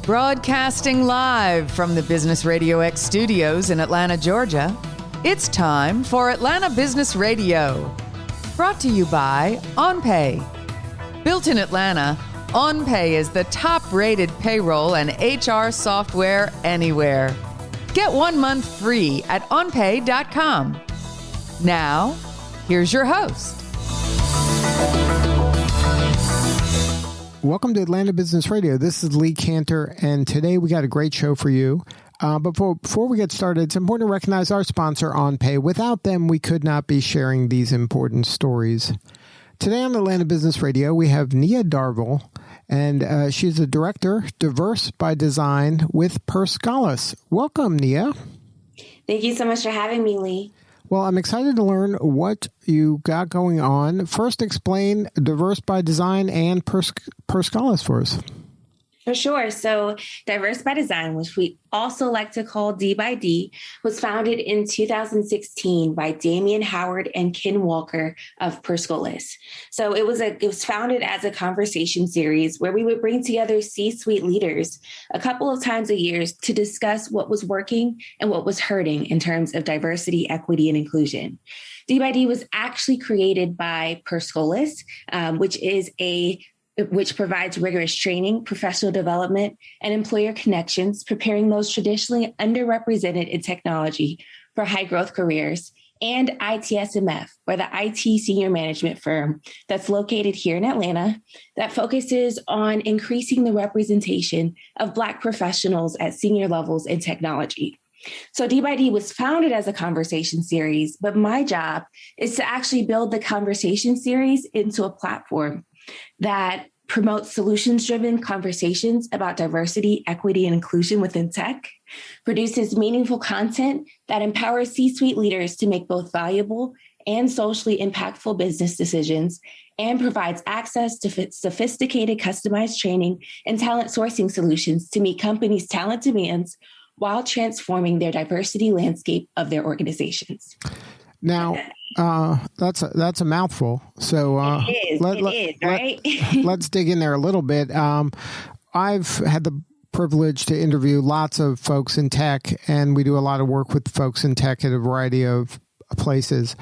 Broadcasting live from the Business RadioX studios in Atlanta, Georgia, it's time for Atlanta Business Radio. Brought to you by OnPay. Built in Atlanta, OnPay is the top-rated payroll and HR software anywhere. Get 1 month free at onpay.com. Now, here's your host. Welcome to Atlanta Business Radio. This is Lee Cantor, and today we got a great show for you. Before we get started, it's important to recognize our sponsor, OnPay. Without them, we could not be sharing these important stories. Today on Atlanta Business Radio, we have Nia Darville, and she's the director, Diverse by Design with Per Scholas. Welcome, Nia. Thank you so much for having me, Lee. Well, I'm excited to learn what you got going on. First, explain Diverse by Design and Per Scholas for us. For sure. So Diverse by Design, which we also like to call D by D, was founded in 2016 by Damian Howard and Ken Walker of Per Scholas. So it was founded as a conversation series where we would bring together C-suite leaders a couple of times a year to discuss what was working and what was hurting in terms of diversity, equity, and inclusion. D by D was actually created by Per Scholas, which provides rigorous training, professional development, and employer connections, preparing those traditionally underrepresented in technology for high growth careers, and ITSMF, or the IT senior management firm that's located here in Atlanta that focuses on increasing the representation of Black professionals at senior levels in technology. So D by D was founded as a conversation series, but my job is to actually build the conversation series into a platform that promotes solutions-driven conversations about diversity, equity, and inclusion within tech, produces meaningful content that empowers C-suite leaders to make both valuable and socially impactful business decisions, and provides access to sophisticated customized training and talent sourcing solutions to meet companies' talent demands while transforming their diversity landscape of their organizs. Now, that's a mouthful. So it is, right? Let's dig in there a little bit. I've had the privilege to interview lots of folks in tech, and we do a lot of work with folks in tech at a variety of places.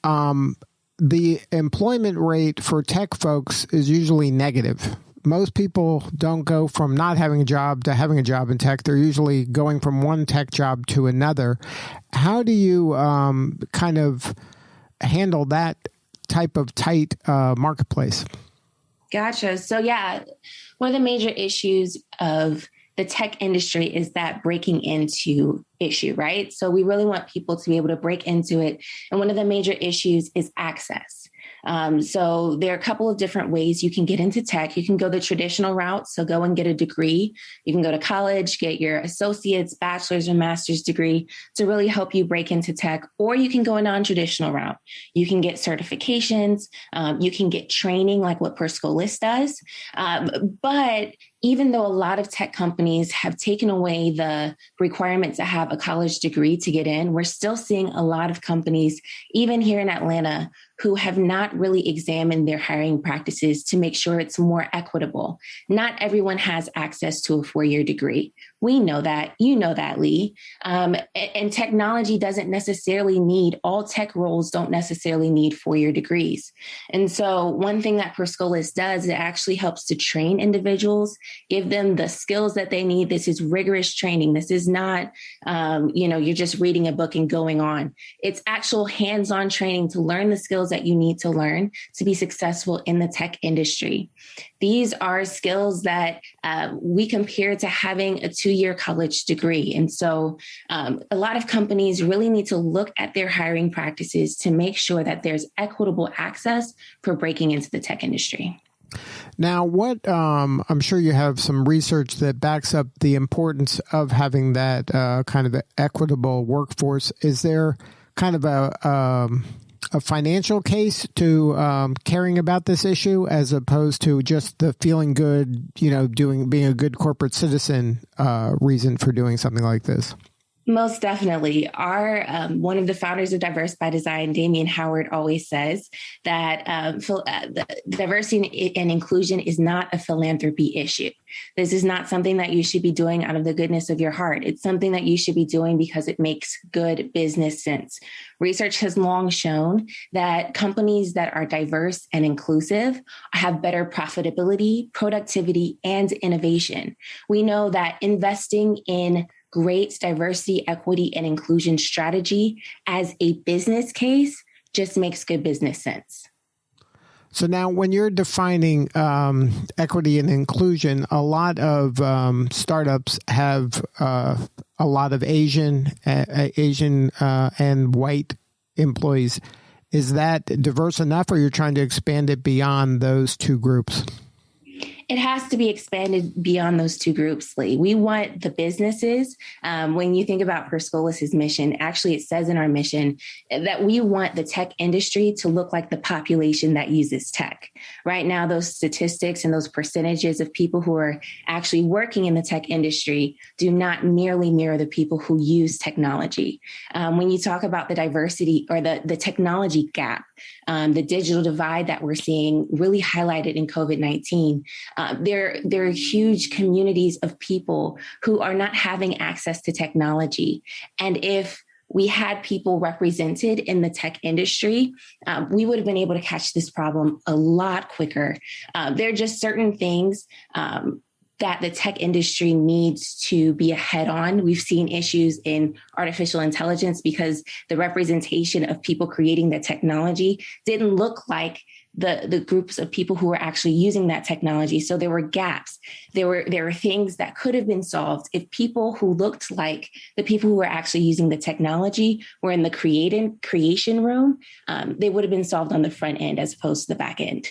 The employment rate for tech folks is usually negative. Most people don't go from not having a job to having a job in tech. They're usually going from one tech job to another. How do you kind of handle that type of tight marketplace? Gotcha. So one of the major issues of the tech industry is that breaking into issue, right? So we really want people to be able to break into it. And one of the major issues is access. So there are a couple of different ways you can get into tech. You can go the traditional route. So go and get a degree. You can go to college, get your associate's, bachelor's, or master's degree to really help you break into tech. Or you can go a non-traditional route. You can get certifications. You can get training like what Per Scholas does. But even though a lot of tech companies have taken away the requirement to have a college degree to get in, we're still seeing a lot of companies, even here in Atlanta, who have not really examined their hiring practices to make sure it's more equitable. Not everyone has access to a 4-year degree. We know that. You know that, Lee. And technology doesn't necessarily need, all tech roles don't necessarily need 4-year degrees. And so one thing that Per Scholas does, it actually helps to train individuals, give them the skills that they need. This is rigorous training. This is not, you're just reading a book and going on. It's actual hands-on training to learn the skills that you need to learn to be successful in the tech industry. These are skills that we compare to having a 2-year college degree. And so a lot of companies really need to look at their hiring practices to make sure that there's equitable access for breaking into the tech industry. Now, I'm sure you have some research that backs up the importance of having that kind of equitable workforce. Is there kind of a financial case to caring about this issue as opposed to just the feeling good, being a good corporate citizen reason for doing something like this? Most definitely. Our one of the founders of Diverse by Design, Damian Howard, always says that diversity and inclusion is not a philanthropy issue. This is not something that you should be doing out of the goodness of your heart. It's something that you should be doing because it makes good business sense. Research has long shown that companies that are diverse and inclusive have better profitability, productivity, and innovation. We know that investing in great diversity, equity, and inclusion strategy as a business case just makes good business sense. So now when you're defining equity and inclusion, a lot of startups have a lot of Asian and white employees. Is that diverse enough, or you're trying to expand it beyond those two groups? It has to be expanded beyond those two groups, Lee. We want the businesses. When you think about Per Scholas' mission, actually it says in our mission that we want the tech industry to look like the population that uses tech. Right now, those statistics and those percentages of people who are actually working in the tech industry do not nearly mirror the people who use technology. When you talk about the diversity or the technology gap, the digital divide that we're seeing really highlighted in COVID-19, there are huge communities of people who are not having access to technology. And if we had people represented in the tech industry, we would have been able to catch this problem a lot quicker. There are just certain things that the tech industry needs to be ahead on. We've seen issues in artificial intelligence because the representation of people creating the technology didn't look like the groups of people who were actually using that technology. So there were gaps. There were things that could have been solved if people who looked like the people who were actually using the technology were in the creation room. They would have been solved on the front end as opposed to the back end.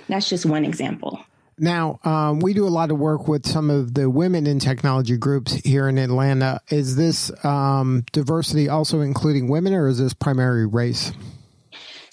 That's just one example. Now, we do a lot of work with some of the women in technology groups here in Atlanta. Is this diversity also including women, or is this primary race?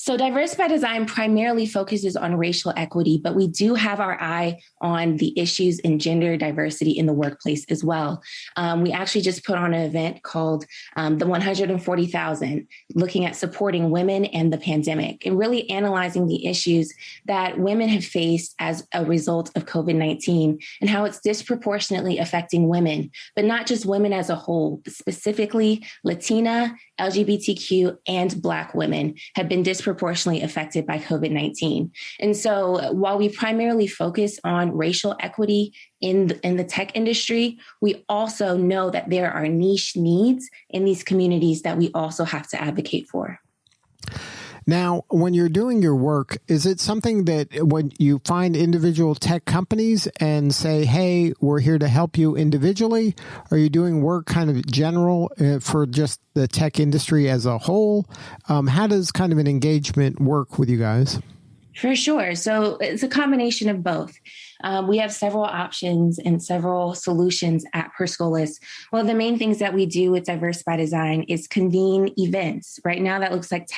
So Diverse by Design primarily focuses on racial equity, but we do have our eye on the issues in gender diversity in the workplace as well. We actually just put on an event called the 140,000, looking at supporting women and the pandemic and really analyzing the issues that women have faced as a result of COVID-19 and how it's disproportionately affecting women, but not just women as a whole, but specifically Latina, LGBTQ, and Black women have been disproportionately affected by COVID-19. And so while we primarily focus on racial equity in the tech industry, we also know that there are niche needs in these communities that we also have to advocate for. Now, when you're doing your work, is it something that when you find individual tech companies and say, hey, we're here to help you individually? Are you doing work kind of general for just the tech industry as a whole? How does kind of an engagement work with you guys? For sure. So it's a combination of both. We have several options and several solutions at Per Scholas. One of the main things that we do with Diverse by Design is convene events. Right now, that looks like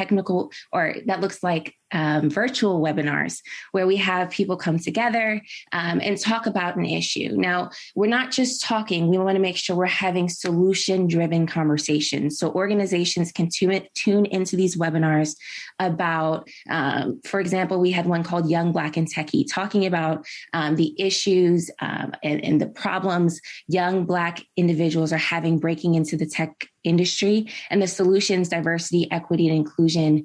virtual webinars where we have people come together and talk about an issue. Now, we're not just talking. We want to make sure we're having solution-driven conversations. So organizations can tune into these webinars about, for example, we had one called Young, Black, and Techie, talking about the issues and the problems young Black individuals are having breaking into the tech industry and the solutions diversity, equity, and inclusion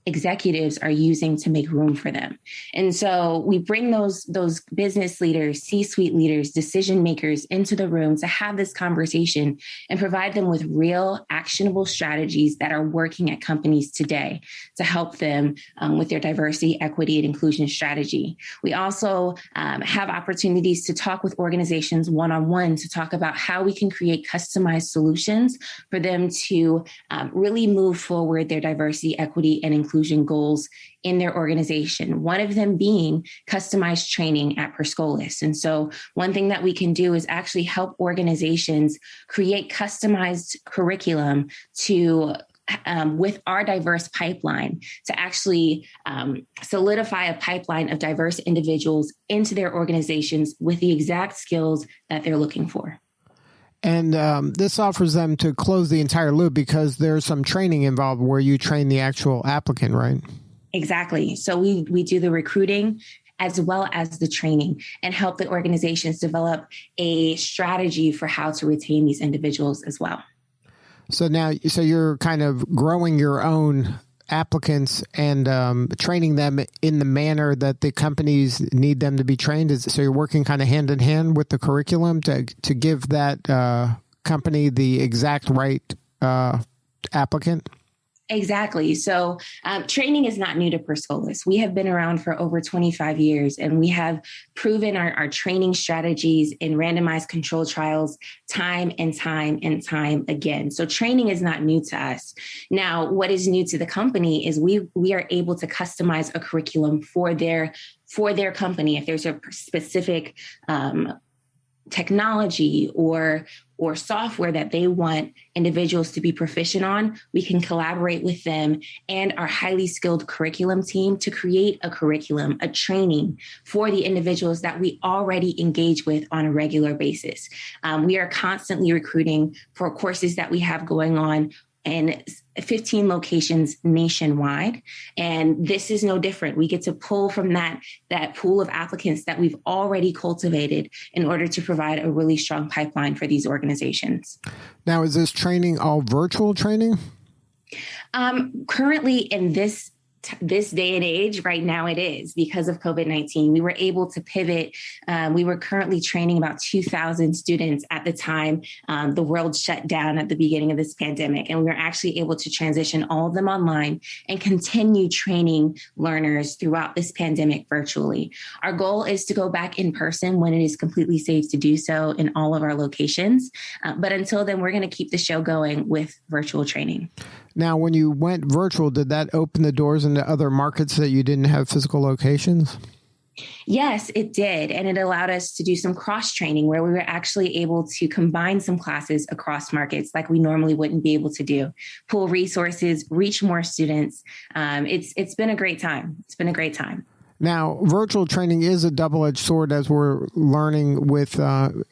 executives are using to make room for them. And so we bring those business leaders, C-suite leaders, decision makers into the room to have this conversation and provide them with real actionable strategies that are working at companies today to help them with their diversity, equity, and inclusion strategy. We also have opportunities to talk with organizations one-on-one to talk about how we can create customized solutions for them to really move forward their diversity, equity, and inclusion goals in their organization. One of them being customized training at Per Scholas. And so one thing that we can do is actually help organizations create customized curriculum to with our diverse pipeline to actually solidify a pipeline of diverse individuals into their organizations with the exact skills that they're looking for. And this offers them to close the entire loop because there's some training involved where you train the actual applicant, right? Exactly. So we do the recruiting as well as the training and help the organizations develop a strategy for how to retain these individuals as well. So now, you're kind of growing your own applicants and training them in the manner that the companies need them to be trained. So you're working kind of hand in hand with the curriculum to give that company the exact right applicant? Exactly. So training is not new to Per Scholas. We have been around for over 25 years, and we have proven our training strategies in randomized control trials time and time and time again. So training is not new to us. Now, what is new to the company is we are able to customize a curriculum for their company. If there's a specific technology or software that they want individuals to be proficient on, we can collaborate with them and our highly skilled curriculum team to create a curriculum, a training for the individuals that we already engage with on a regular basis. We are constantly recruiting for courses that we have going on in 15 locations nationwide. And this is no different. We get to pull from that pool of applicants that we've already cultivated in order to provide a really strong pipeline for these organizations. Now, is this training all virtual training? Currently in this day and age, right now it is because of COVID-19. We were able to pivot. We were currently training about 2,000 students at the time the world shut down at the beginning of this pandemic. And we were actually able to transition all of them online and continue training learners throughout this pandemic virtually. Our goal is to go back in person when it is completely safe to do so in all of our locations. But until then, we're going to keep the show going with virtual training. Now, when you went virtual, did that open the doors into other markets that you didn't have physical locations? Yes, it did. And it allowed us to do some cross training where we were actually able to combine some classes across markets like we normally wouldn't be able to do, pool resources, reach more students. It's been a great time. It's been a great time. Now, virtual training is a double-edged sword, as we're learning with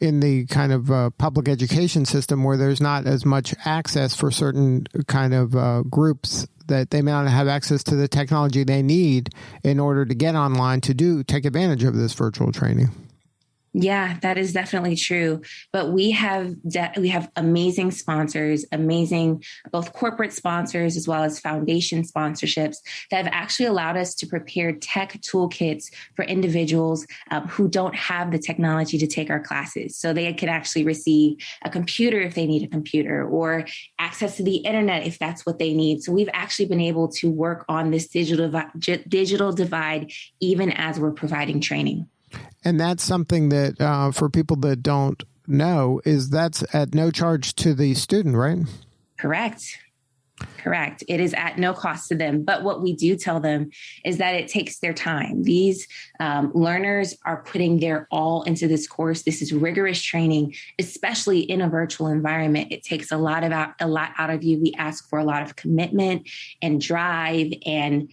in the kind of public education system where there's not as much access for certain kind of groups that they may not have access to the technology they need in order to get online to take advantage of this virtual training. Yeah, that is definitely true. But we have amazing sponsors, amazing both corporate sponsors as well as foundation sponsorships that have actually allowed us to prepare tech toolkits for individuals who don't have the technology to take our classes. So they can actually receive a computer if they need a computer or access to the internet if that's what they need. So we've actually been able to work on this digital divide even as we're providing training. And that's something that for people that don't know that's at no charge to the student, right? Correct. It is at no cost to them. But what we do tell them is that it takes their time. These learners are putting their all into this course. This is rigorous training, especially in a virtual environment. It takes a lot out of you. We ask for a lot of commitment and drive and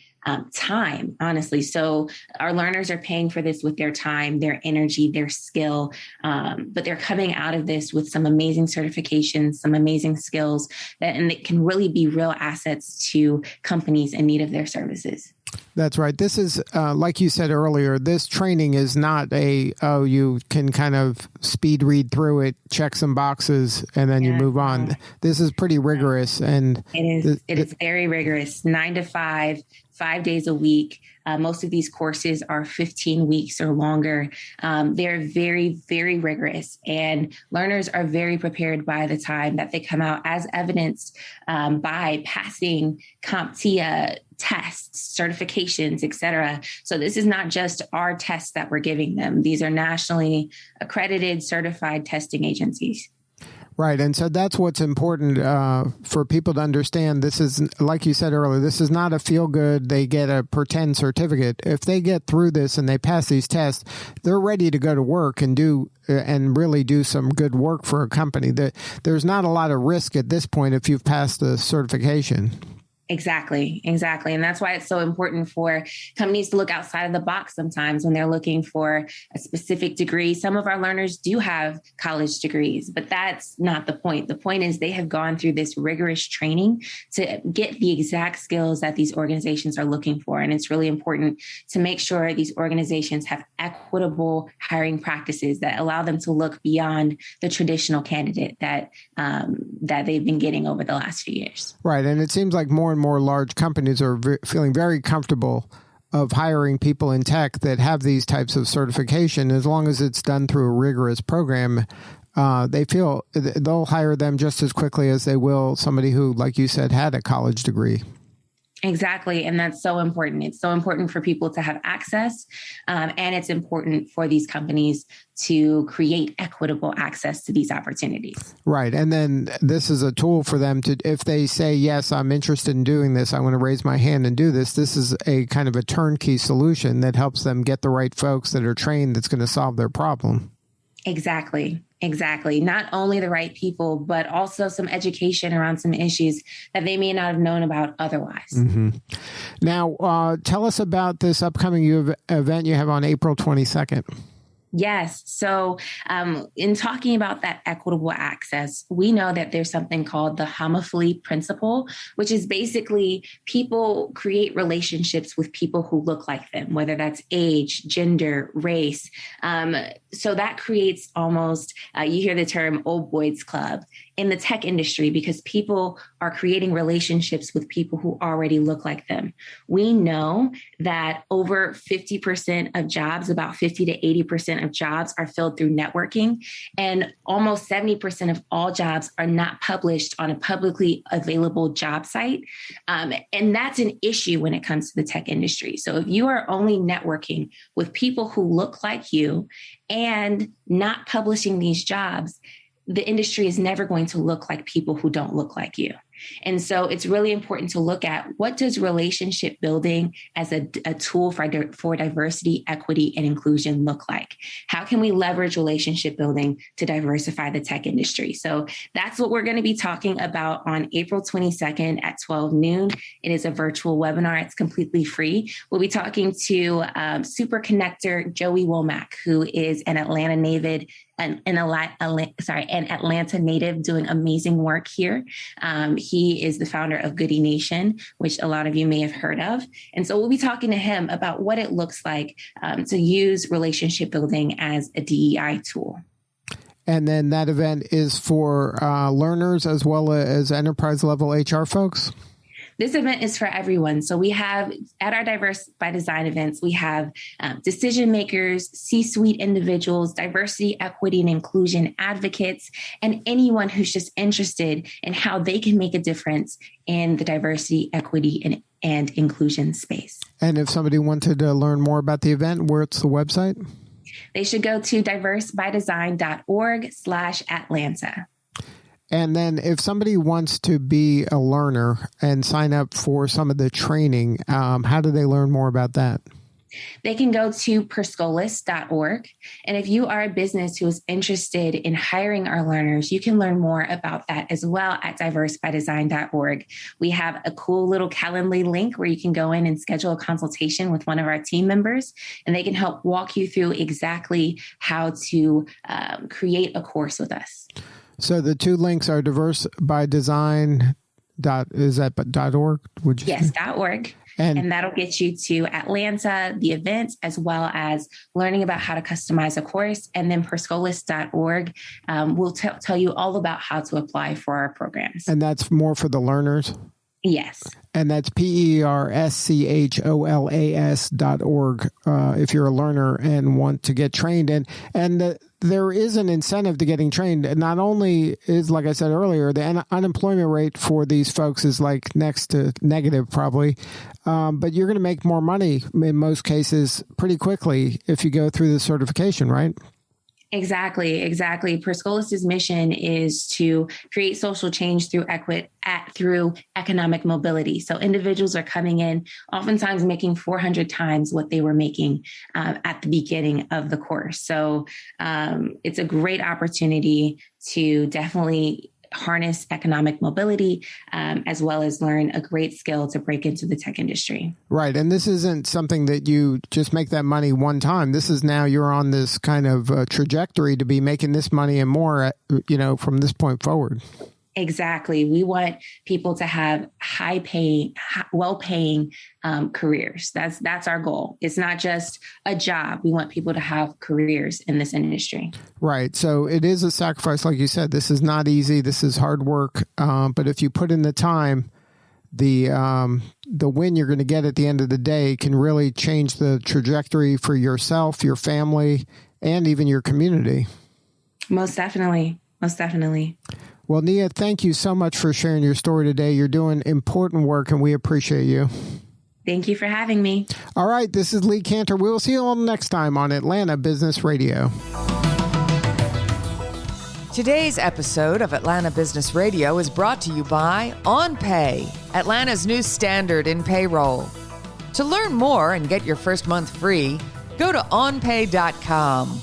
time, honestly. So our learners are paying for this with their time, their energy, their skill, but they're coming out of this with some amazing certifications, some amazing skills and it can really be real assets to companies in need of their services. That's right. This is, like you said earlier, this training is not you can kind of speed read through it, check some boxes, and then you move on. This is pretty rigorous. And it is very rigorous, 9 to 5, 5 days a week. Most of these courses are 15 weeks or longer. They're very, very rigorous, and learners are very prepared by the time that they come out, as evidenced by passing CompTIA tests, certifications, et cetera. So this is not just our tests that we're giving them. These are nationally accredited, certified testing agencies. Right. And so that's what's important for people to understand. This is, like you said earlier, this is not a feel good, they get a pretend certificate. If they get through this and they pass these tests, they're ready to go to work and really do some good work for a company. There's not a lot of risk at this point if you've passed the certification. Exactly. And that's why it's so important for companies to look outside of the box sometimes when they're looking for a specific degree. Some of our learners do have college degrees, but that's not the point. The point is they have gone through this rigorous training to get the exact skills that these organizations are looking for. And it's really important to make sure these organizations have equitable hiring practices that allow them to look beyond the traditional candidate that they've been getting over the last few years. Right. And it seems like more and more large companies are feeling very comfortable of hiring people in tech that have these types of certification. As long as it's done through a rigorous program, they feel they'll hire them just as quickly as they will somebody who, like you said, had a college degree. Exactly. And that's so important. It's so important for people to have access. And it's important for these companies to create equitable access to these opportunities. Right. And then this is a tool for them to, if they say, yes, I'm interested in doing this, I want to raise my hand and do this. This is a kind of a turnkey solution that helps them get the right folks that are trained that's going to solve their problem. Exactly. Not only the right people, but also some education around some issues that they may not have known about otherwise. Mm-hmm. Now, tell us about this upcoming event you have on April 22nd. Yes. So in talking about that equitable access, we know that there's something called the Homophily Principle, which is basically people create relationships with people who look like them, whether that's age, gender, race. So that creates almost, you hear the term old boys club in the tech industry because people are creating relationships with people who already look like them. We know that over 50% of jobs, about 50 to 80% of jobs are filled through networking, and almost 70% of all jobs are not published on a publicly available job site. And that's an issue when it comes to the tech industry. So if you are only networking with people who look like you and not publishing these jobs, the industry is never going to look like people who don't look like you. And so it's really important to look at what does relationship building as a tool for diversity, equity, and inclusion look like? How can we leverage relationship building to diversify the tech industry? So that's what we're going to be talking about on April 22nd at 12 noon. It is a virtual webinar. It's completely free. We'll be talking to super connector Joey Womack, who is an Atlanta native doing amazing work here. He is the founder of Goody Nation, which a lot of you may have heard of. And so we'll be talking to him about what it looks like to use relationship building as a DEI tool. And then that event is for learners as well as enterprise level HR folks? This event is for everyone. So we have at our Diverse by Design events, we have decision makers, C-suite individuals, diversity, equity, and inclusion advocates, and anyone who's just interested in how they can make a difference in the diversity, equity, and inclusion space. And if somebody wanted to learn more about the event, where's the website? They should go to diversebydesign.org/Atlanta. And then if somebody wants to be a learner and sign up for some of the training, how do they learn more about that? They can go to perscholas.org. And if you are a business who is interested in hiring our learners, you can learn more about that as well at diversebydesign.org. We have a cool little Calendly link where you can go in and schedule a consultation with one of our team members, and they can help walk you through exactly how to create a course with us. So the two links are diversebydesign.org. Would you Yes, say? .org. And that'll get you to Atlanta, the event, as well as learning about how to customize a course. And then perscholas.org will tell you all about how to apply for our programs. And that's more for the learners? Yes. And that's PERSCHOLAS.org if you're a learner and want to get trained. And there is an incentive to getting trained. Not only is, like I said earlier, the unemployment rate for these folks is like next to negative probably, but you're going to make more money in most cases pretty quickly if you go through the certification, right? Exactly. Per Scholas' mission is to create social change through economic mobility. So individuals are coming in, oftentimes making 400 times what they were making at the beginning of the course. So it's a great opportunity to definitely harness economic mobility, as well as learn a great skill to break into the tech industry. Right. And this isn't something that you just make that money one time. This is now you're on this kind of trajectory to be making this money and more, from this point forward. Exactly. We want people to have high-paying, well-paying careers. That's our goal. It's not just a job. We want people to have careers in this industry. Right. So it is a sacrifice, like you said. This is not easy. This is hard work. But if you put in the time, the win you're going to get at the end of the day can really change the trajectory for yourself, your family, and even your community. Most definitely. Most definitely. Well, Nia, thank you so much for sharing your story today. You're doing important work, and we appreciate you. Thank you for having me. All right, this is Lee Cantor. We'll see you all next time on Atlanta Business Radio. Today's episode of Atlanta Business Radio is brought to you by OnPay, Atlanta's new standard in payroll. To learn more and get your first month free, go to onpay.com.